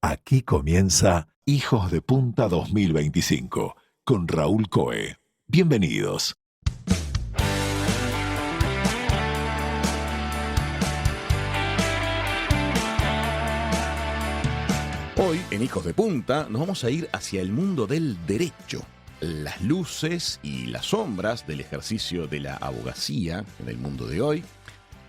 Aquí comienza Hijos de Punta 2025 con Raúl Coe. Bienvenidos. Hoy, en Hijos de Punta, nos vamos a ir hacia el mundo del derecho. Las luces y las sombras del ejercicio de la abogacía en el mundo de hoy,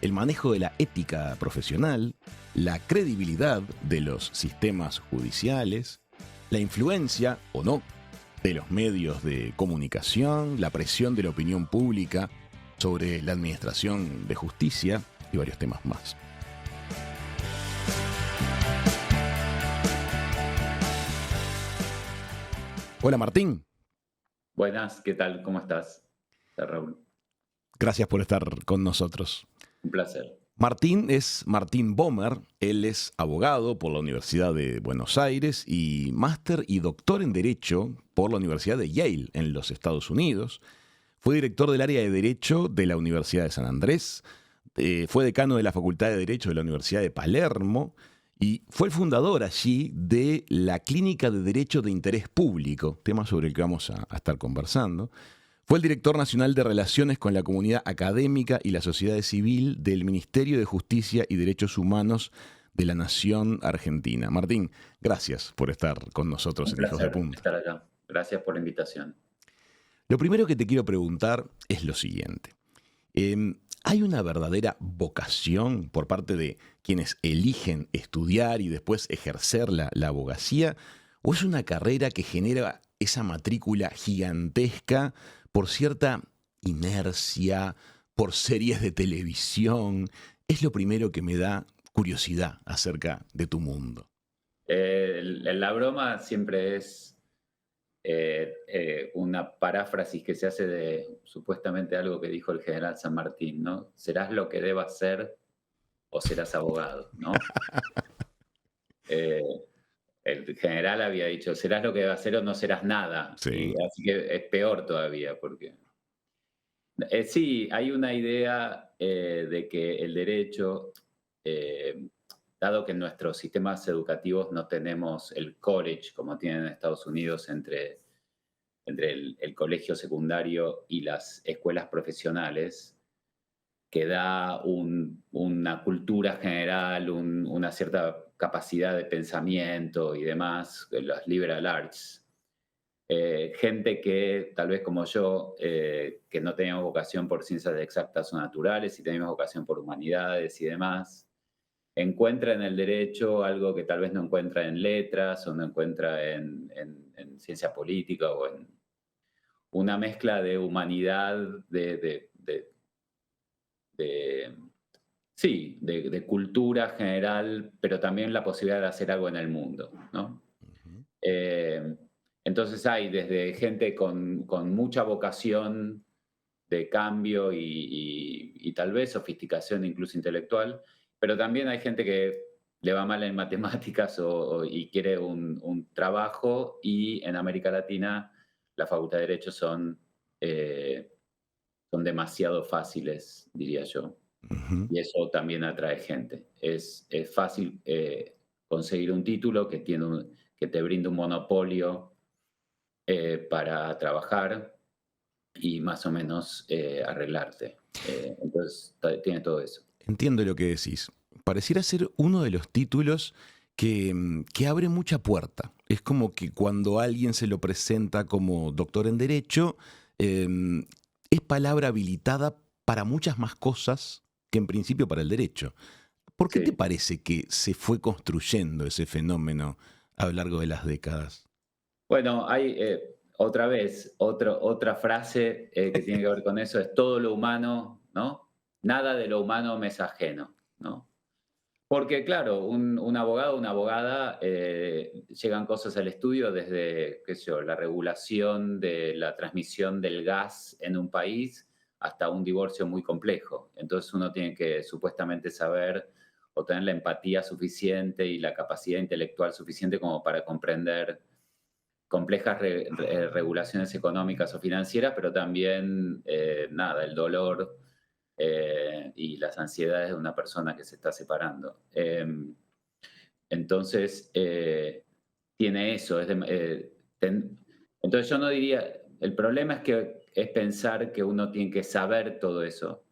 el manejo de la ética profesional, la credibilidad de los sistemas judiciales, la influencia, o no, de los medios de comunicación, la presión de la opinión pública sobre la administración de justicia y varios temas más. Hola Martín. Buenas, ¿qué tal? ¿Cómo estás? Raúl. Gracias por estar con nosotros. Un placer. Martín es Martín Bomer, él es abogado por la Universidad de Buenos Aires y máster y doctor en Derecho por la Universidad de Yale en los Estados Unidos. Fue director del área de Derecho de la Universidad de San Andrés, fue decano de la Facultad de Derecho de la Universidad de Palermo y fue el fundador allí de la Clínica de Derecho de Interés Público, tema sobre el que vamos a estar conversando. Fue el director nacional de Relaciones con la Comunidad Académica y la Sociedad Civil del Ministerio de Justicia y Derechos Humanos de la Nación Argentina. Martín, gracias por estar con nosotros en Hijos de Punta. Estar acá. Gracias por la invitación. Lo primero que te quiero preguntar es lo siguiente. ¿Hay una verdadera vocación por parte de quienes eligen estudiar y después ejercer la abogacía? ¿O es una carrera que genera esa matrícula gigantesca por cierta inercia, por series de televisión? Es lo primero que me da curiosidad acerca de tu mundo. La broma siempre es una paráfrasis que se hace de supuestamente algo que dijo el general San Martín, ¿no? Serás lo que debas ser o serás abogado, ¿no? El general había dicho, serás lo que debas ser o no serás nada. Sí. Así que es peor todavía, porque sí, hay una idea de que el derecho, dado que en nuestros sistemas educativos no tenemos el college como tienen en Estados Unidos entre el colegio secundario y las escuelas profesionales, que da una cultura general, una cierta capacidad de pensamiento y demás, las liberal arts. Gente que, tal vez como yo, que no teníamos vocación por ciencias exactas o naturales y teníamos vocación por humanidades y demás, encuentra en el derecho algo que tal vez no encuentra en letras o no encuentra en ciencia política o en una mezcla de humanidad, de cultura general, pero también la posibilidad de hacer algo en el mundo, ¿no? Entonces hay desde gente con mucha vocación de cambio y tal vez sofisticación incluso intelectual, pero también hay gente que le va mal en matemáticas y quiere un trabajo, y en América Latina la Facultad de Derecho son demasiado fáciles, diría yo. Uh-huh. Y eso también atrae gente. Es fácil conseguir un título que te brinda un monopolio para trabajar y más o menos arreglarte. Entonces, tiene todo eso. Entiendo lo que decís. Pareciera ser uno de los títulos que abre mucha puerta. Es como que cuando alguien se lo presenta como doctor en Derecho, es palabra habilitada para muchas más cosas que en principio para el derecho. ¿Por qué te parece que se fue construyendo ese fenómeno a lo largo de las décadas? Bueno, hay otra vez, otra frase que tiene que ver con eso, es todo lo humano, ¿no? Nada de lo humano me es ajeno, ¿no? Porque, claro, un abogado, una abogada, llegan cosas al estudio desde, qué sé yo, la regulación de la transmisión del gas en un país hasta un divorcio muy complejo. Entonces uno tiene que supuestamente saber o tener la empatía suficiente y la capacidad intelectual suficiente como para comprender complejas regulaciones económicas o financieras, pero también, el dolor y las ansiedades de una persona que se está separando. Entonces, tiene eso. Entonces yo no diría, el problema es pensar que uno tiene que saber todo eso,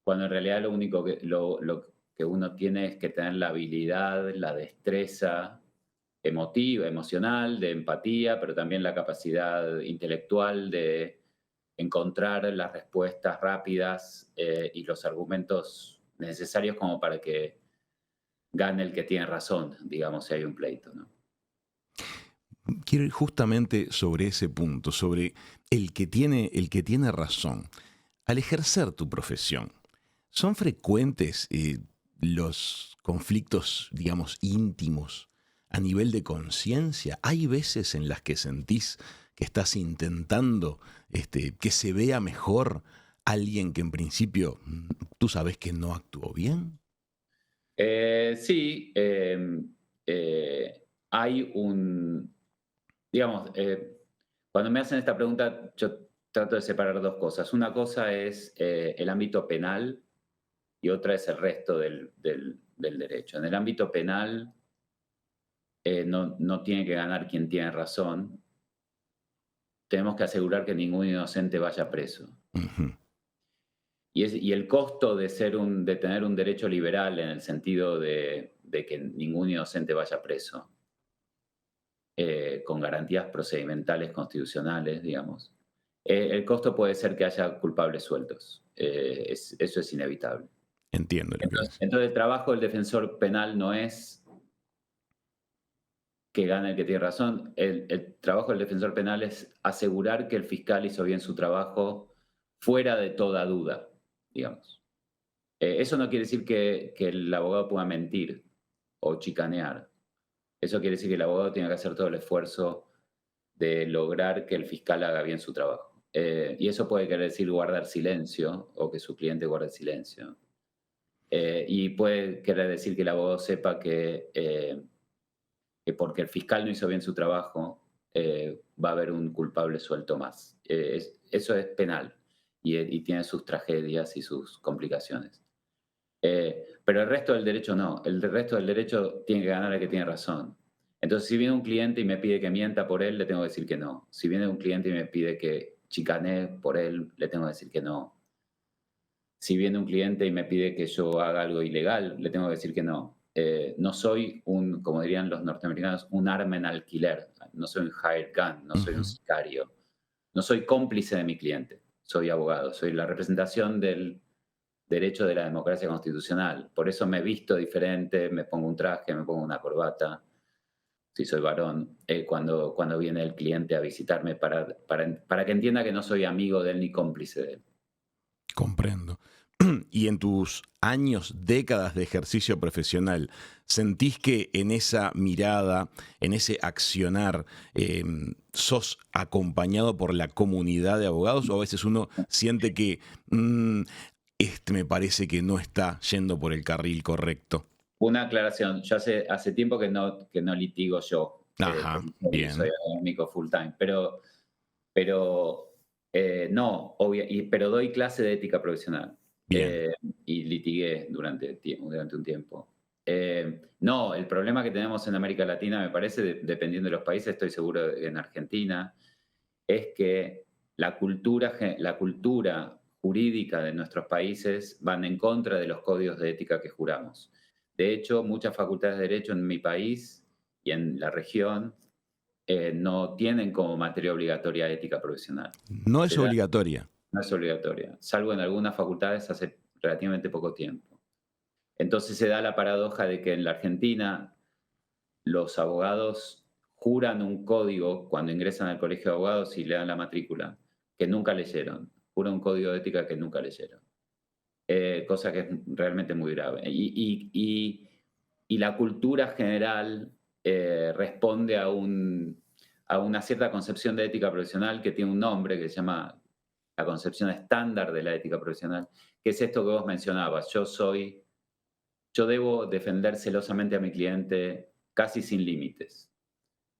cuando en realidad lo único lo que uno tiene es que tener la habilidad, la destreza emotiva, emocional, de empatía, pero también la capacidad intelectual de encontrar las respuestas rápidas y los argumentos necesarios como para que gane el que tiene razón, digamos, si hay un pleito, ¿no? Quiero ir justamente sobre ese punto, sobre el que tiene razón. Al ejercer tu profesión, ¿son frecuentes los conflictos, digamos, íntimos a nivel de conciencia? ¿Hay veces en las que sentís que estás intentando que se vea mejor alguien que en principio tú sabes que no actuó bien? Sí, hay un, digamos, cuando me hacen esta pregunta, yo trato de separar dos cosas. Una cosa es el ámbito penal y otra es el resto del derecho. En el ámbito penal no tiene que ganar quien tiene razón. Tenemos que asegurar que ningún inocente vaya preso. Ujú. Y el costo de tener un derecho liberal en el sentido de que ningún inocente vaya preso, con garantías procedimentales constitucionales, digamos, el costo puede ser que haya culpables sueltos. Eso es inevitable. Entiendo lo que decís. Entonces, el trabajo del defensor penal no es que gane el que tiene razón. El trabajo del defensor penal es asegurar que el fiscal hizo bien su trabajo fuera de toda duda, digamos. Eso no quiere decir que el abogado pueda mentir o chicanear. Eso quiere decir que el abogado tiene que hacer todo el esfuerzo de lograr que el fiscal haga bien su trabajo. Y eso puede querer decir guardar silencio o que su cliente guarde silencio. Y puede querer decir que el abogado sepa que porque el fiscal no hizo bien su trabajo, va a haber un culpable suelto más. Eso es penal y tiene sus tragedias y sus complicaciones. Pero el resto del derecho no. El resto del derecho tiene que ganar el que tiene razón. Entonces, si viene un cliente y me pide que mienta por él, le tengo que decir que no. Si viene un cliente y me pide que chicanee por él, le tengo que decir que no. Si viene un cliente y me pide que yo haga algo ilegal, le tengo que decir que no. No soy como dirían los norteamericanos, un arma en alquiler. No soy un hired gun, no soy un Ujú. sicario. No soy cómplice de mi cliente. Soy abogado, soy la representación del derecho de la democracia constitucional. Por eso me visto diferente, me pongo un traje, me pongo una corbata, si soy varón, cuando viene el cliente a visitarme para que entienda que no soy amigo de él ni cómplice de él. Comprendo. Y en tus años, décadas de ejercicio profesional, ¿sentís que en esa mirada, en ese accionar, sos acompañado por la comunidad de abogados? ¿O a veces uno siente que este me parece que no está yendo por el carril correcto? Una aclaración, yo hace tiempo que no litigo yo, Ajá, porque soy bien, académico full time, pero no, pero doy clase de ética profesional bien. y litigué durante un tiempo. No, el problema que tenemos en América Latina, me parece, dependiendo de los países, estoy seguro en Argentina, es que la cultura jurídica de nuestros países van en contra de los códigos de ética que juramos. De hecho, muchas facultades de derecho en mi país y en la región no tienen como materia obligatoria ética profesional. No es Se da, obligatoria. no es obligatoria, salvo en algunas facultades hace relativamente poco tiempo. Entonces se da la paradoja de que en la Argentina los abogados juran un código cuando ingresan al colegio de abogados y le dan la matrícula, que nunca leyeron. Juran un código de ética que nunca leyeron. Cosa que es realmente muy grave. Y la cultura general responde a una cierta concepción de ética profesional que tiene un nombre que se llama la concepción estándar de la ética profesional, que es esto que vos mencionabas. Yo debo defender celosamente a mi cliente casi sin límites.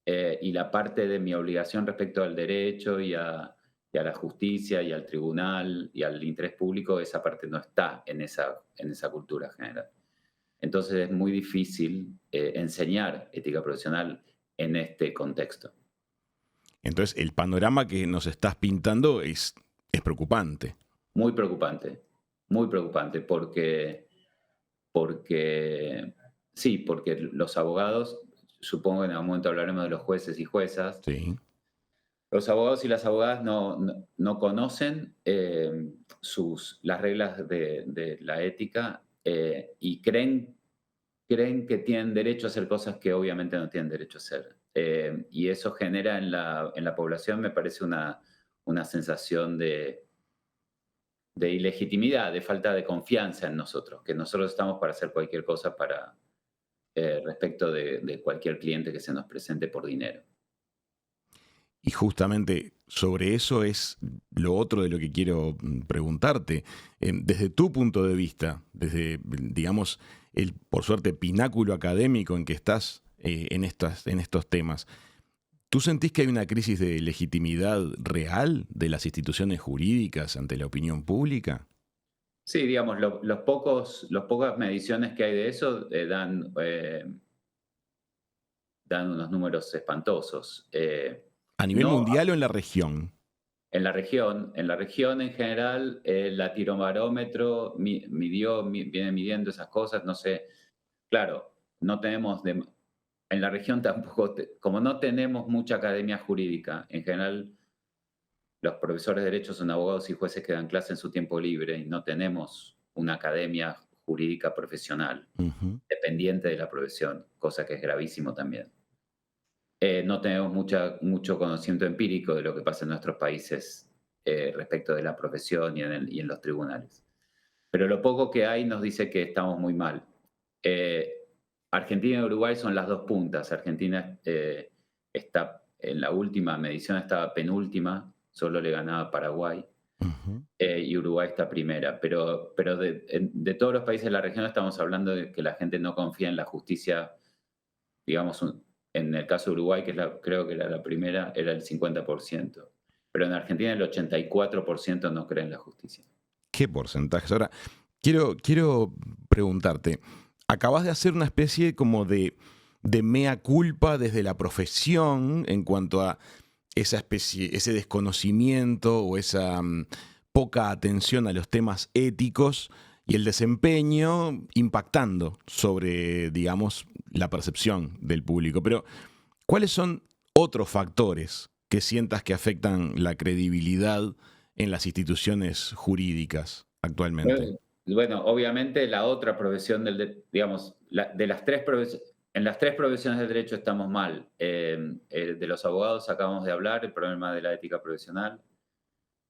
Y la parte de mi obligación respecto al derecho y a la justicia y al tribunal y al interés público, esa parte no está en esa cultura general. Entonces es muy difícil enseñar ética profesional en este contexto. Entonces, el panorama que nos estás pintando es preocupante. Muy preocupante, porque sí, porque los abogados, supongo que en algún momento hablaremos de los jueces y juezas, Sí. los abogados y las abogadas no conocen las reglas de la ética y creen que tienen derecho a hacer cosas que obviamente no tienen derecho a hacer. Y eso genera en la población, me parece, una sensación de ilegitimidad, de falta de confianza en nosotros, que nosotros estamos para hacer cualquier cosa respecto de cualquier cliente que se nos presente por dinero. Y justamente sobre eso es lo otro de lo que quiero preguntarte. Desde tu punto de vista, desde, digamos, el, por suerte, pináculo académico en que estás en estos temas, ¿tú sentís que hay una crisis de legitimidad real de las instituciones jurídicas ante la opinión pública? Sí, digamos, los pocas mediciones que hay de eso dan unos números espantosos. ¿A nivel No mundial o en la región? en la región en general, el latirobarómetro viene midiendo esas cosas, no sé, claro, no tenemos, en la región tampoco, como no tenemos mucha academia jurídica, en general los profesores de derecho son abogados y jueces que dan clase en su tiempo libre y no tenemos una academia jurídica profesional Ujú. dependiente de la profesión, cosa que es gravísimo también. No tenemos mucho conocimiento empírico de lo que pasa en nuestros países respecto de la profesión y en los tribunales. Pero lo poco que hay nos dice que estamos muy mal. Eh, Argentina y Uruguay son las dos puntas. Argentina está en la última medición, estaba penúltima, solo le ganaba a Paraguay, Ujú. y Uruguay está primera. Pero de todos los países de la región estamos hablando de que la gente no confía en la justicia, digamos, en el caso de Uruguay, que creo que era la primera, era el 50%. Pero en Argentina el 84% no cree en la justicia. ¿Qué porcentajes? Ahora, quiero preguntarte, acabas de hacer una especie como de mea culpa desde la profesión en cuanto a esa especie, ese desconocimiento o esa poca atención a los temas éticos y el desempeño impactando sobre, digamos, la percepción del público. Pero, ¿cuáles son otros factores que sientas que afectan la credibilidad en las instituciones jurídicas actualmente? Bueno, obviamente la otra profesión digamos, de las en las tres profesiones del derecho estamos mal. De los abogados acabamos de hablar, el problema de la ética profesional.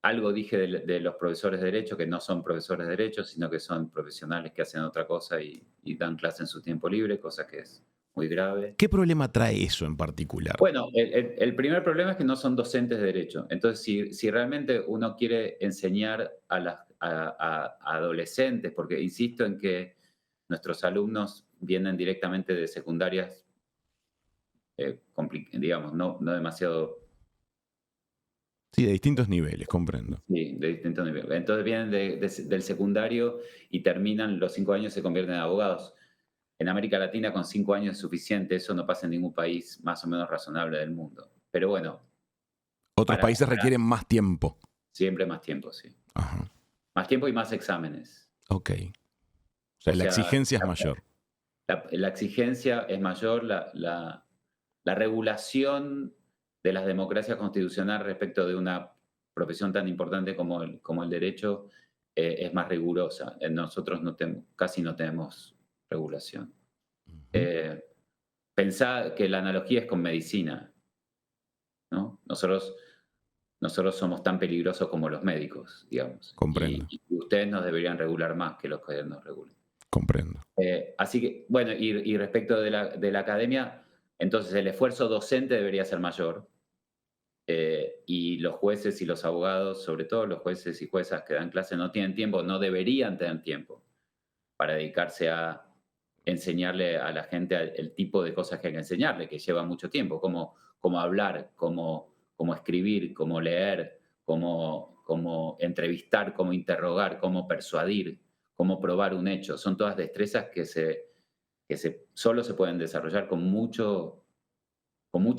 Algo dije de los profesores de derecho, que no son profesores de derecho, sino que son profesionales que hacen otra cosa y dan clase en su tiempo libre, cosa que es muy grave. ¿Qué problema trae eso en particular? Bueno, el primer problema es que no son docentes de derecho. Entonces, si realmente uno quiere enseñar a adolescentes, porque insisto en que nuestros alumnos vienen directamente de secundarias, digamos, no demasiado, Sí, de distintos niveles, comprendo. sí, de distintos niveles. Entonces vienen del secundario y terminan los 5 años y se convierten en abogados. En América Latina con 5 años es suficiente, eso no pasa en ningún país más o menos razonable del mundo. Pero bueno, Otros para países requieren más tiempo. siempre más tiempo, sí. Ajá. Más tiempo y más exámenes. Ok. O sea, O la sea, exigencia es mayor. la exigencia es mayor, la regulación de las democracias constitucionales respecto de una profesión tan importante como el derecho es más rigurosa. Nosotros casi no tenemos regulación. Ujú. Pensá que la analogía es con medicina, ¿no? Nosotros somos tan peligrosos como los médicos, digamos. Comprendo, Y ustedes nos deberían regular más que los que nos regulan. comprendo. Así que, bueno, y respecto de la academia, entonces el esfuerzo docente debería ser mayor. Y los jueces y los abogados, sobre todo los jueces y juezas que dan clase, no tienen tiempo, no deberían tener tiempo para dedicarse a enseñarle a la gente el tipo de cosas que hay que enseñarle, que lleva mucho tiempo, como hablar, como escribir, como leer, como entrevistar, como interrogar, como persuadir, como probar un hecho. Son todas destrezas solo se pueden desarrollar con mucha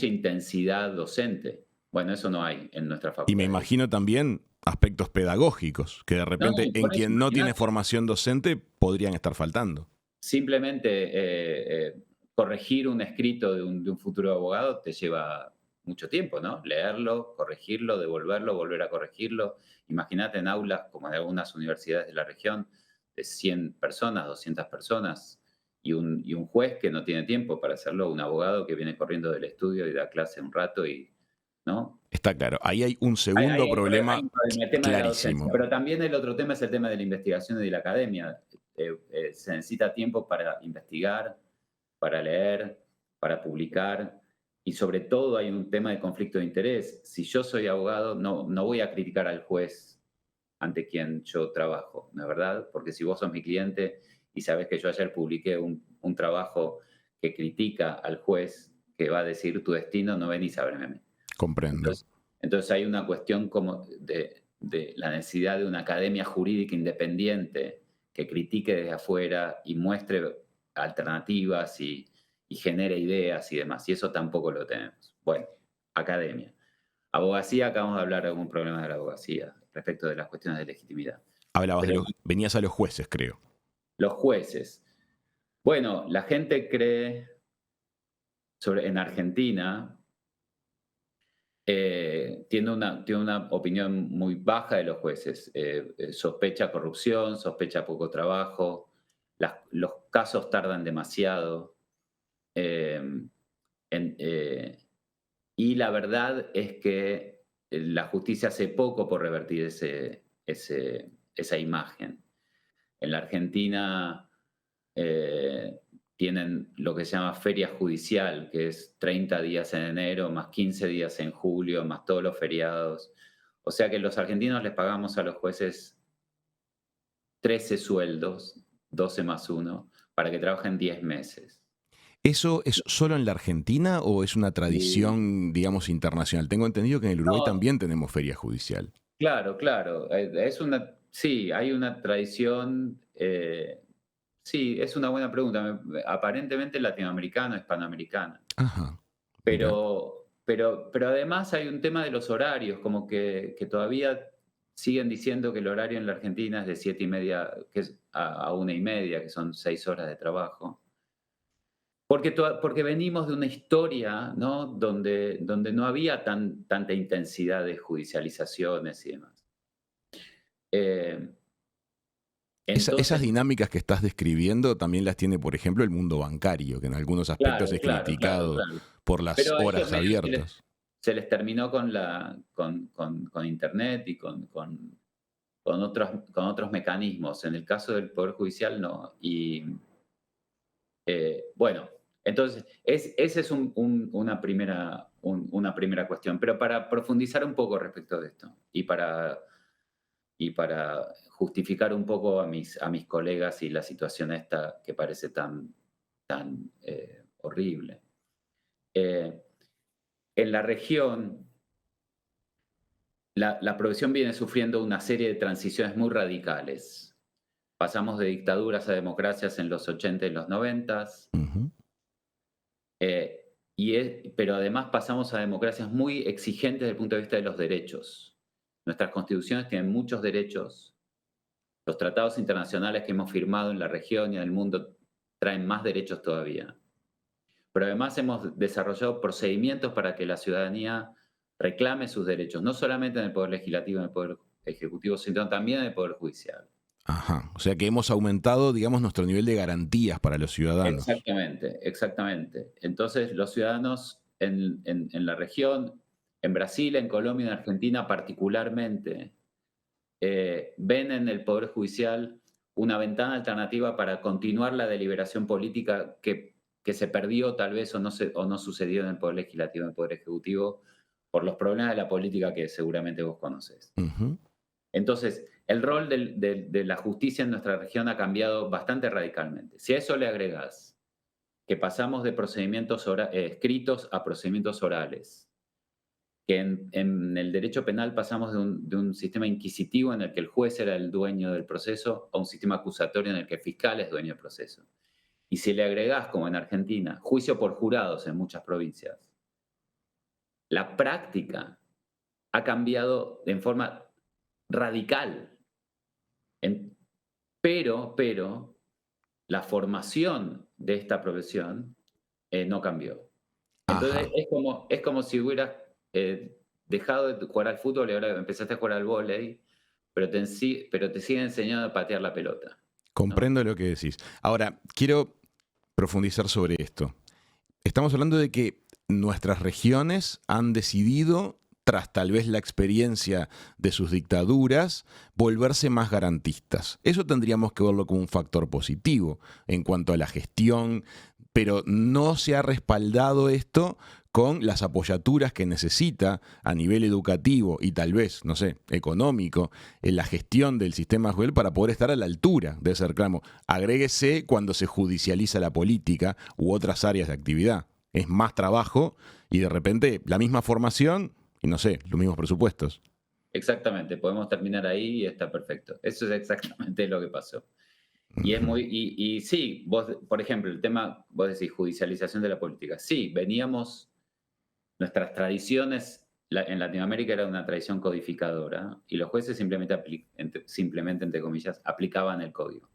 intensidad docente. Bueno, eso no hay en nuestra Y me facultad. imagino también aspectos pedagógicos, que de No, repente en por eso, quien no tiene imagínate. formación docente podrían estar faltando. Simplemente corregir un escrito de un futuro abogado te lleva mucho tiempo, ¿no? Leerlo, corregirlo, devolverlo, volver a corregirlo. Imagínate en aulas como de algunas universidades de la región, de 100 personas, 200 personas, y un juez que no tiene tiempo para hacerlo, un abogado que viene corriendo del estudio y da clase un rato, ¿no? Está claro. Ahí hay un Hay, segundo hay- hay problema un problema, el tema de la docencia, clarísimo. pero también el otro tema es el tema de la investigación y de la academia. Se necesita tiempo para investigar, para leer, para publicar, y sobre todo hay un tema de conflicto de interés. Si yo soy abogado, no voy a criticar al juez ante quien yo trabajo, ¿no es verdad? Porque si vos sos mi cliente y sabés que yo ayer publiqué un trabajo que critica al juez, que va a decir tu destino, no venís a verme a mí. Comprendo. Entonces hay una cuestión como de la necesidad de una academia jurídica independiente que critique desde afuera y muestre alternativas y genere ideas y demás. Y eso tampoco lo tenemos. Bueno, academia. Abogacía, acabamos de hablar de algún problema de la abogacía respecto de las cuestiones de legitimidad. Hablabas de Pero venías a los jueces, creo. los jueces. Bueno, la gente cree en Argentina. Tiene una opinión muy baja de los jueces. Sospecha corrupción, sospecha poco trabajo, los casos tardan demasiado. eh, en- eh, y la verdad es que la justicia hace poco por revertir esa imagen. En la Argentina eh, tienen lo que se llama feria judicial, que es 30 días en enero, más 15 días en julio, más todos los feriados. O sea que los argentinos les pagamos a los jueces 13 sueldos, 12 más uno, para que trabajen 10 meses. ¿Eso es solo en la Argentina o es una Y, tradición, digamos, internacional? Tengo entendido que en el Uruguay no, también tenemos feria judicial. claro, claro. Sí, hay una tradición. Sí, es una buena pregunta. Aparentemente latinoamericana, hispanoamericana. Ajá, mira. Pero además hay un tema de los horarios, como que todavía siguen diciendo que el horario en la Argentina es de 7:30, que es a 1:30, que son 6 horas de trabajo. Porque venimos de una historia, ¿no? Donde no había tanta intensidad de judicializaciones y demás. Eh, Esas entonces, dinámicas que estás describiendo también las tiene, por ejemplo, el mundo bancario, que en algunos aspectos claro, es claro, claro, criticado claro. por las Pero a ellos horas medio se les, abiertas. se les terminó con Internet y con otros mecanismos. En el caso del Poder Judicial, no. Y bueno, entonces, esa es una primera cuestión. Pero para profundizar un poco respecto de esto y para justificar un poco a mis colegas y la situación esta que parece tan horrible. Eh, en la región, la profesión viene sufriendo una serie de transiciones muy radicales. Pasamos de dictaduras a democracias en los 80 y los 90, Ujú. pero además pasamos a democracias muy exigentes desde el punto de vista de los derechos. Nuestras constituciones tienen muchos derechos. Los tratados internacionales que hemos firmado en la región y en el mundo traen más derechos todavía. Pero además hemos desarrollado procedimientos para que la ciudadanía reclame sus derechos, no solamente en el Poder Legislativo, en el Poder Ejecutivo, sino también en el Poder Judicial. Ajá. O sea que hemos aumentado, digamos, nuestro nivel de garantías para los ciudadanos. Exactamente, exactamente. Entonces, los ciudadanos en la región, en Brasil, en Colombia, en Argentina particularmente, ven en el Poder Judicial una ventana alternativa para continuar la deliberación política que se perdió tal vez o no sucedió en el Poder Legislativo, en el Poder Ejecutivo, por los problemas de la política que seguramente vos conocés. Ujú. Entonces, el rol de la justicia en nuestra región ha cambiado bastante radicalmente. Si a eso le agregás que pasamos de procedimientos escritos a procedimientos orales, que en el derecho penal pasamos de un sistema inquisitivo en el que el juez era el dueño del proceso a un sistema acusatorio en el que el fiscal es dueño del proceso. Y si le agregás, como en Argentina, juicio por jurados en muchas provincias, la práctica ha cambiado en forma radical. Pero la formación de esta profesión no cambió. Entonces Ajá. es como si hubieras dejado de jugar al fútbol y ahora empezaste a jugar al vóley, pero te siguen enseñando a patear la pelota, ¿no? Comprendo lo que decís. Ahora, quiero profundizar sobre esto. Estamos hablando de que nuestras regiones han decidido, tras tal vez la experiencia de sus dictaduras, volverse más garantistas. Eso tendríamos que verlo como un factor positivo en cuanto a la gestión, pero no se ha respaldado esto con las apoyaturas que necesita a nivel educativo y tal vez, no sé, económico, en la gestión del sistema judicial para poder estar a la altura de ese reclamo. Agréguese cuando se judicializa la política u otras áreas de actividad. Es más trabajo y de repente la misma formación y no sé, los mismos presupuestos. Exactamente, podemos terminar ahí y está perfecto. Eso es exactamente lo que pasó. Y es Ujú. y sí, vos, por ejemplo, el tema, vos decís judicialización de la política. Sí, nuestras tradiciones, en Latinoamérica era una tradición codificadora y los jueces simplemente, entre comillas, aplicaban el código.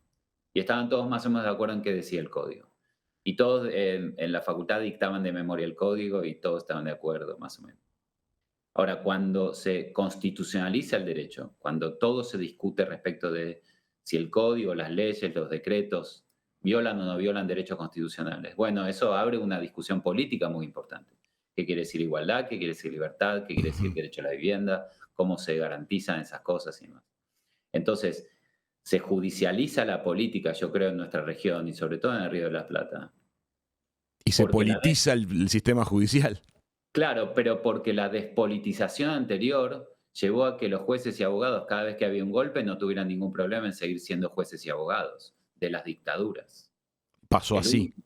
Y estaban todos más o menos de acuerdo en qué decía el código. Y todos en la facultad dictaban de memoria el código y todos estaban de acuerdo, más o menos. Ahora, cuando se constitucionaliza el derecho, cuando todo se discute respecto de si el código, las leyes, los decretos violan o no violan derechos constitucionales, bueno, eso abre una discusión política muy importante. ¿Qué quiere decir igualdad? ¿Qué quiere decir libertad? ¿Qué quiere decir Ujú. derecho a la vivienda? ¿Cómo se garantizan esas cosas y demás? Entonces, se judicializa la política, yo creo, en nuestra región y sobre todo en el Río de la Plata, Y se porque politiza el sistema judicial. claro, pero porque la despolitización anterior llevó a que los jueces y abogados, cada vez que había un golpe, no tuvieran ningún problema en seguir siendo jueces y abogados de las dictaduras. Pasó El así. único,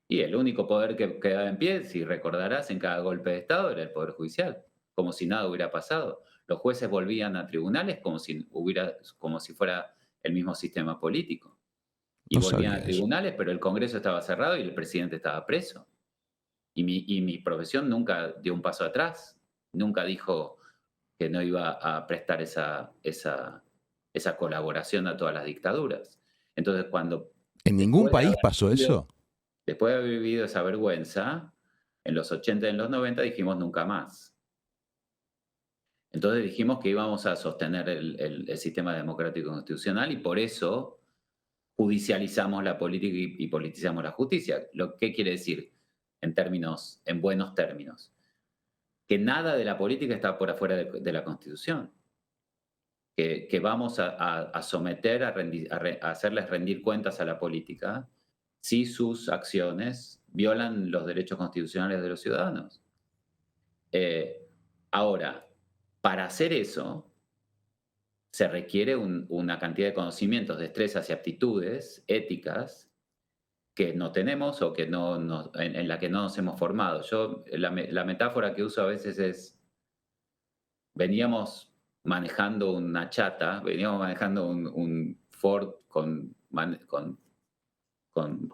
y el único poder que quedaba en pie, si recordarás, en cada golpe de Estado era el Poder Judicial, como si nada hubiera pasado. Los jueces volvían a tribunales como si fuera el mismo sistema político. Y No volvían a sabía eso. tribunales, pero el Congreso estaba cerrado y el presidente estaba preso. Y mi profesión nunca dio un paso atrás, nunca dijo que no iba a prestar esa colaboración a todas las dictaduras. Entonces, ¿En ningún después de país haber pasó vivido, eso? después de haber vivido esa vergüenza, en los 80 y en los 90 dijimos nunca más. Entonces dijimos que íbamos a sostener el sistema democrático constitucional y por eso judicializamos la política y politizamos la justicia. ¿Qué quiere decir en buenos términos? Que nada de la política está por afuera de la Constitución, que vamos a someter, a hacerles rendir cuentas a la política si sus acciones violan los derechos constitucionales de los ciudadanos. Eh, Ahora, para hacer eso, se requiere una cantidad de conocimientos, destrezas y aptitudes éticas que no tenemos o que en la que no nos hemos formado. La metáfora que uso a veces es, veníamos veníamos manejando un Ford con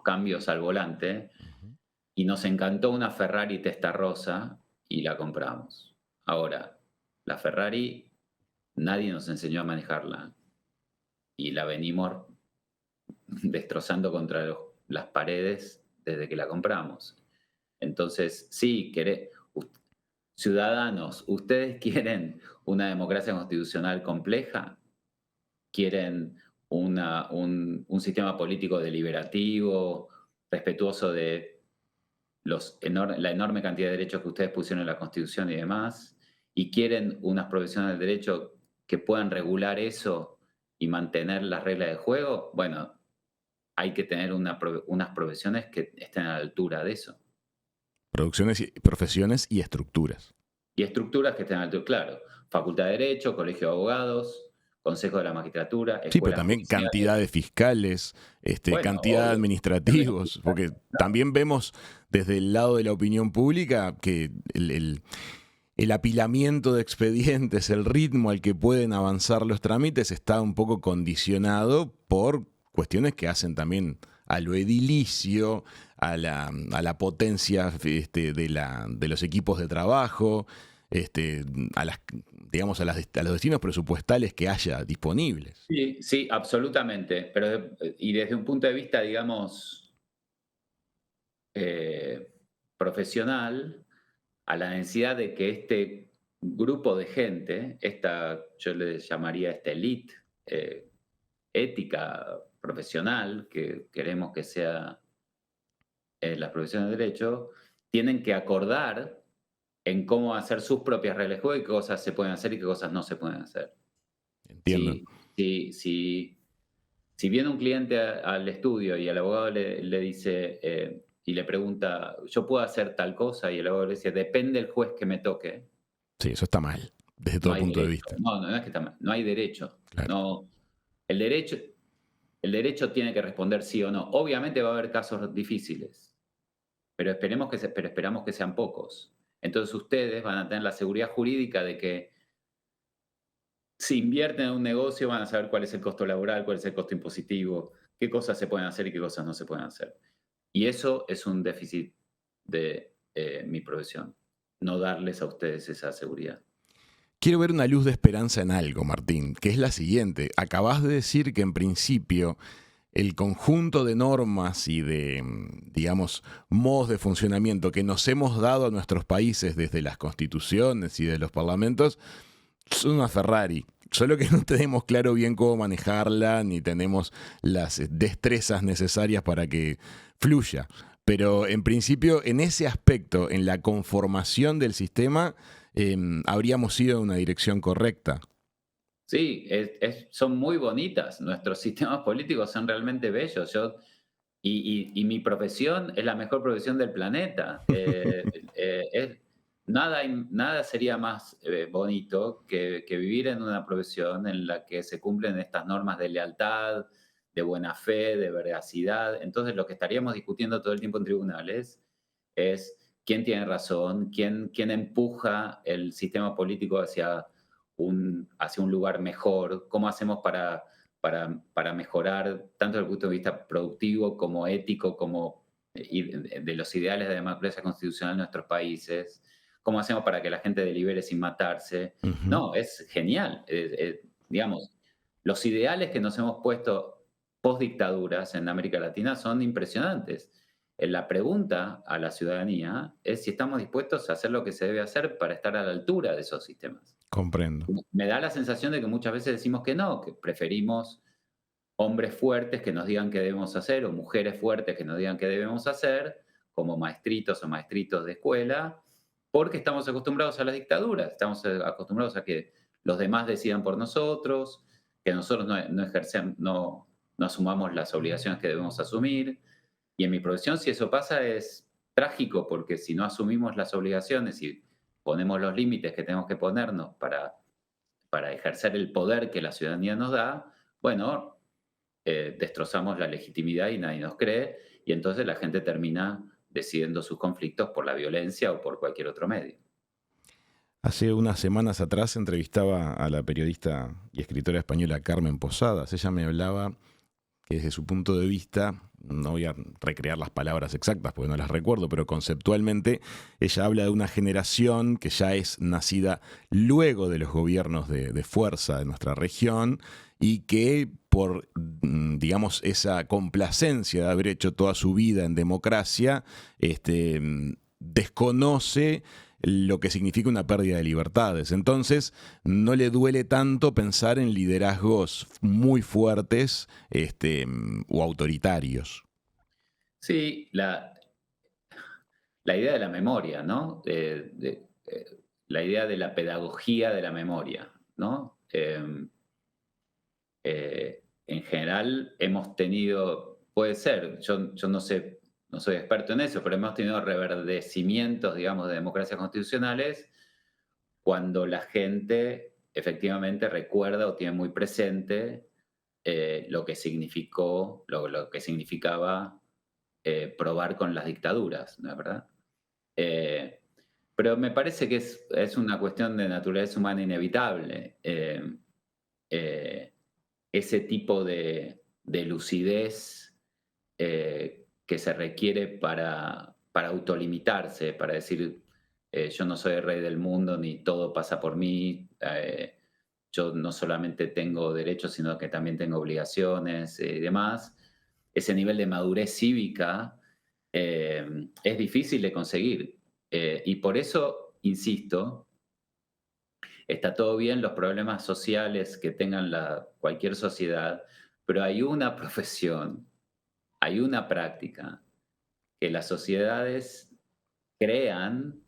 cambios al volante Ujú. y nos encantó una Ferrari Testarossa y la compramos. Ahora, la Ferrari nadie nos enseñó a manejarla y la venimos destrozando contra las paredes desde que la compramos. Entonces, sí, ciudadanos, ¿ustedes quieren una democracia constitucional compleja? ¿Quieren un sistema político deliberativo, respetuoso de la enorme cantidad de derechos que ustedes pusieron en la Constitución y demás? ¿Y quieren unas profesiones del derecho que puedan regular eso y mantener las reglas de juego? Bueno, hay que tener unas profesiones que estén a la altura de eso. Profesiones y estructuras. Y estructuras que estén a la altura, claro. Facultad de Derecho, Colegio de Abogados, Consejo de la Magistratura, Sí, pero escuelas también judiciales. cantidad de fiscales, Bueno, cantidad de obvio. También hay administrativos, porque fiscales. también vemos desde el lado de la opinión pública que el apilamiento de expedientes, el ritmo al que pueden avanzar los trámites está un poco condicionado por cuestiones que hacen también a lo edilicio, a la potencia de los equipos de trabajo, a digamos, a los destinos presupuestales que haya disponibles. Sí, sí, absolutamente. Pero, y desde un punto de vista, digamos, eh, profesional, a la necesidad de que este grupo de gente, yo le llamaría esta elite ética profesional que queremos que sea las profesiones de derecho, tienen que acordar en cómo hacer sus propias reglas de juego y qué cosas se pueden hacer y qué cosas no se pueden hacer. Entiendo. Si viene un cliente al estudio y el abogado le dice y le pregunta, ¿yo puedo hacer tal cosa? Y el abogado le dice, depende del juez que me toque. Sí, eso está mal, desde No todo hay punto de derecho. vista. No es que está mal. No hay derecho. Claro. No, el derecho, el derecho tiene que responder sí o no. Obviamente va a haber casos difíciles, pero esperamos que sean pocos. Entonces ustedes van a tener la seguridad jurídica de que si invierten en un negocio van a saber cuál es el costo laboral, cuál es el costo impositivo, qué cosas se pueden hacer y qué cosas no se pueden hacer. Y eso es un déficit de mi profesión, no darles a ustedes esa seguridad. Quiero ver una luz de esperanza en algo, Martín, que es la siguiente. Acabás de decir que en principio el conjunto de normas y de, digamos, modos de funcionamiento que nos hemos dado a nuestros países desde las constituciones y de los parlamentos son una Ferrari. Solo que no tenemos claro bien cómo manejarla, ni tenemos las destrezas necesarias para que fluya. Pero en principio, en ese aspecto, en la conformación del sistema, habríamos ido en una dirección correcta. Sí, son muy bonitas. Nuestros sistemas políticos son realmente bellos. Y mi profesión es la mejor profesión del planeta. Nada sería más bonito que vivir en una profesión en la que se cumplen estas normas de lealtad, de buena fe, de veracidad. Entonces, lo que estaríamos discutiendo todo el tiempo en tribunales es quién tiene razón, quién empuja el sistema político hacia un lugar mejor, cómo hacemos para mejorar tanto desde el punto de vista productivo como ético, como de los ideales de democracia constitucional en nuestros países, cómo hacemos para que la gente delibere sin matarse. Ujú. No, es genial. Digamos, los ideales que nos hemos puesto post dictaduras en América Latina son impresionantes. La pregunta a la ciudadanía es si estamos dispuestos a hacer lo que se debe hacer para estar a la altura de esos sistemas. Comprendo. Me da la sensación de que muchas veces decimos que no, que preferimos hombres fuertes que nos digan qué debemos hacer o mujeres fuertes que nos digan qué debemos hacer, como maestritos o maestritos de escuela, porque estamos acostumbrados a las dictaduras, estamos acostumbrados a que los demás decidan por nosotros, que nosotros no asumamos las obligaciones que debemos asumir. Y en mi profesión, si eso pasa, es trágico, porque si no asumimos las obligaciones y ponemos los límites que tenemos que ponernos para ejercer el poder que la ciudadanía nos da, bueno, destrozamos la legitimidad y nadie nos cree, y entonces la gente termina decidiendo sus conflictos por la violencia o por cualquier otro medio. Hace unas semanas atrás entrevistaba a la periodista y escritora española Carmen Posadas. Ella me hablaba que desde su punto de vista, no voy a recrear las palabras exactas porque no las recuerdo, pero conceptualmente ella habla de una generación que ya es nacida luego de los gobiernos de fuerza de nuestra región y que por, digamos, esa complacencia de haber hecho toda su vida en democracia, desconoce lo que significa una pérdida de libertades. Entonces, no le duele tanto pensar en liderazgos muy fuertes o autoritarios. Sí, la idea de la memoria, ¿no? La idea de la pedagogía de la memoria, ¿no? En general hemos tenido, puede ser, yo no sé, no soy experto en eso, pero hemos tenido reverdecimientos, digamos, de democracias constitucionales cuando la gente efectivamente recuerda o tiene muy presente lo que significó, lo que significaba probar con las dictaduras, ¿no es verdad? Pero me parece que es una cuestión de naturaleza humana inevitable. Ese tipo de lucidez que se requiere para autolimitarse, para decir, yo no soy el rey del mundo, ni todo pasa por mí, yo no solamente tengo derechos, sino que también tengo obligaciones y demás. Ese nivel de madurez cívica es difícil de conseguir. Y por eso, insisto, está todo bien los problemas sociales que tengan cualquier sociedad, pero hay una profesión, hay una práctica que las sociedades crean